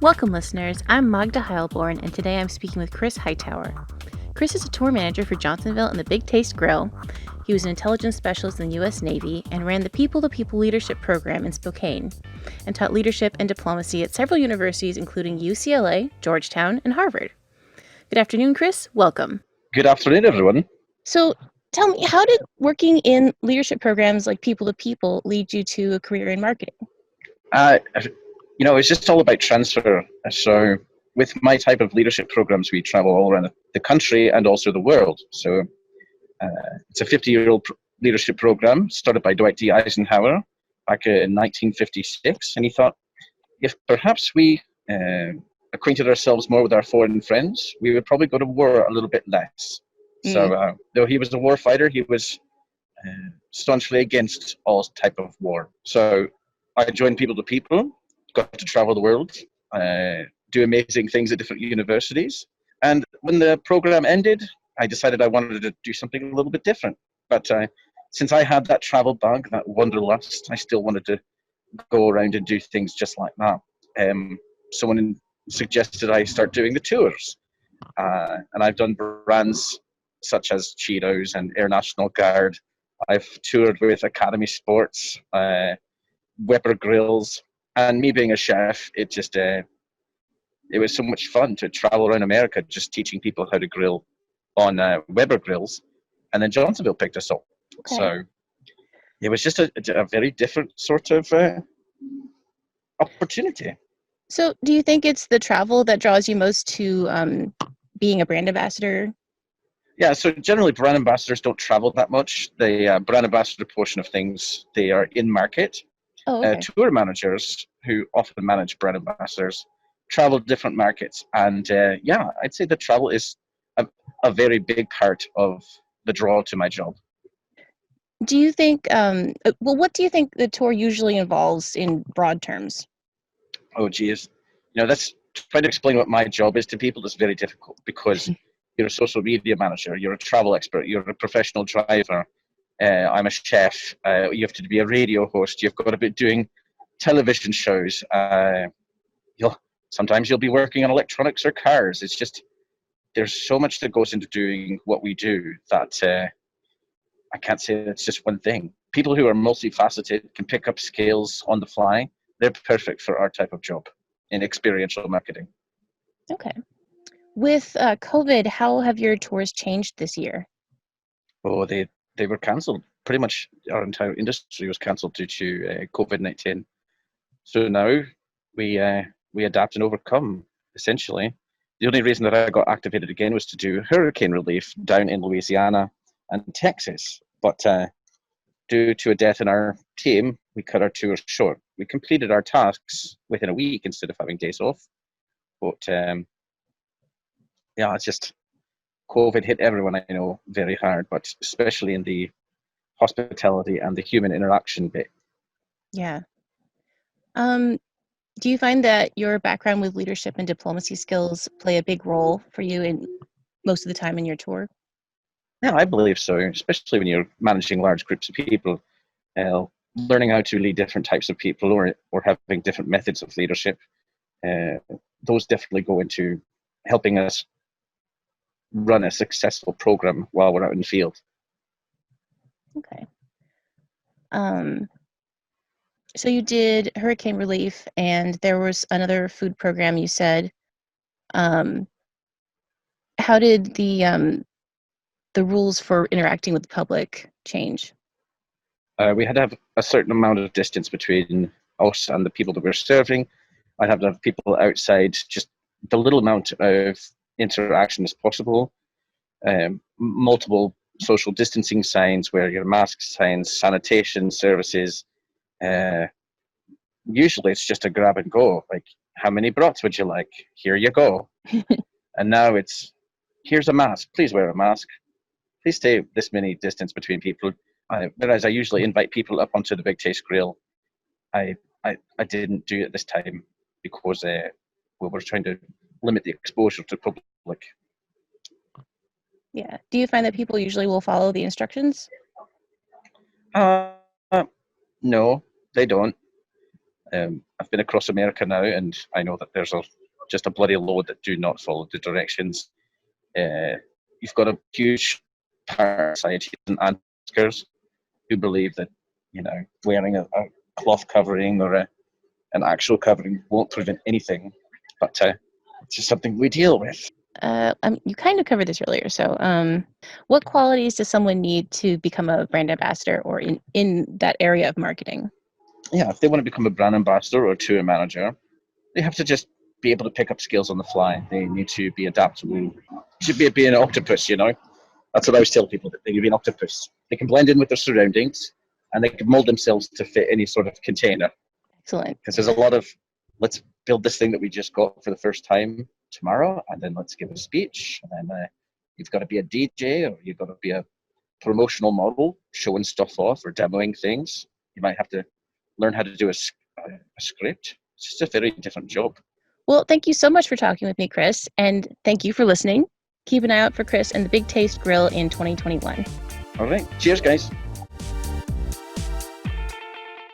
Welcome, listeners. I'm Magda Heilborn, and today I'm speaking with Chris Hightower. Chris is a tour manager for Johnsonville and the Big Taste Grill. He was an intelligence specialist in the U.S. Navy and ran the People-to-People Leadership Program in Spokane and taught leadership and diplomacy at several universities, including UCLA, Georgetown, and Harvard. Good afternoon, Chris. Welcome. Good afternoon, everyone. So, tell me, how did working in leadership programs like People-to-People lead you to a career in marketing? It's just all about transfer. So with my type of leadership programs, we travel all around the country and also the world. So it's a 50-year-old leadership program started by Dwight D. Eisenhower back in 1956. And he thought, if perhaps we acquainted ourselves more with our foreign friends, we would probably go to war a little bit less. So though he was a war fighter, he was staunchly against all type of war. So I joined People-to-People, got to travel the world, do amazing things at different universities. And when the program ended, I decided I wanted to do something a little bit different. But since I had that travel bug, that wanderlust, I still wanted to go around and do things just like that. Someone suggested I start doing the tours. And I've done brands such as Cheetos and Air National Guard. I've toured with Academy Sports, Weber Grills, and me being a chef, it was so much fun to travel around America just teaching people how to grill on Weber Grills, and then Johnsonville picked us up. Okay. So it was just a very different sort of opportunity. So do you think it's the travel that draws you most to being a brand ambassador? Yeah, so generally brand ambassadors don't travel that much. The brand ambassador portion of things, they are in market. Oh, okay. Tour managers who often manage brand ambassadors travel different markets. And I'd say that travel is a very big part of the draw to my job. Do you think, what do you think the tour usually involves in broad terms? Oh, geez. That's trying to explain what my job is to people is very difficult because you're a social media manager, you're a travel expert, you're a professional driver. I'm a chef. You have to be a radio host. You've got to be doing television shows. Sometimes you'll be working on electronics or cars. It's just there's so much that goes into doing what we do that I can't say it's just one thing. People who are multifaceted can pick up skills on the fly. They're perfect for our type of job in experiential marketing. Okay. With COVID, how have your tours changed this year? Oh, they were cancelled. Pretty much our entire industry was cancelled due to COVID-19. So now we adapt and overcome. Essentially, the only reason that I got activated again was to do hurricane relief down in Louisiana and Texas. But due to a death in our team, we cut our tours short. We completed our tasks within a week instead of having days off. But it's just COVID hit everyone I know very hard, but especially in the hospitality and the human interaction bit. Yeah. Do you find that your background with leadership and diplomacy skills play a big role for you in most of the time in your tour? Yeah, I believe so, especially when you're managing large groups of people. Learning how to lead different types of people or having different methods of leadership, those definitely go into helping us run a successful program while we're out in the field. Okay. So you did hurricane relief, and there was another food program you said. How did the rules for interacting with the public change? We had to have a certain amount of distance between us and the people that we're serving. I'd have to have people outside, just the little amount of interaction as possible. Multiple social distancing signs, wear your mask signs, sanitation services. Usually it's just a grab and go, like, how many brats would you like? Here you go. And now it's, here's a mask, please wear a mask. Please stay this many distance between people. Whereas I usually invite people up onto the Big Taste Grill, I didn't do it this time because we were trying to limit the exposure to public. Yeah. Do you find that people usually will follow the instructions? No, they don't. I've been across America now, and I know that there's just a bloody load that do not follow the directions. You've got a huge part of society and anti-maskers who believe that, wearing a cloth covering or an actual covering won't prevent anything, but it's just something we deal with. You kind of covered this earlier. So, what qualities does someone need to become a brand ambassador or in that area of marketing? Yeah, if they want to become a brand ambassador or a tour manager, they have to just be able to pick up skills on the fly. They need to be adaptable. You should be an octopus, That's what I always tell people, that they can be an octopus. They can blend in with their surroundings, and they can mold themselves to fit any sort of container. Excellent. Because there's a lot of, let's build this thing that we just got for the first time tomorrow, and then let's give a speech, and then you've got to be a DJ, or you've got to be a promotional model, showing stuff off or demoing things. You might have to learn how to do a script. It's just a very different job. Well, thank you so much for talking with me, Chris, and thank you for listening. Keep an eye out for Chris and the Big Taste Grill in 2021. All right. Cheers, guys.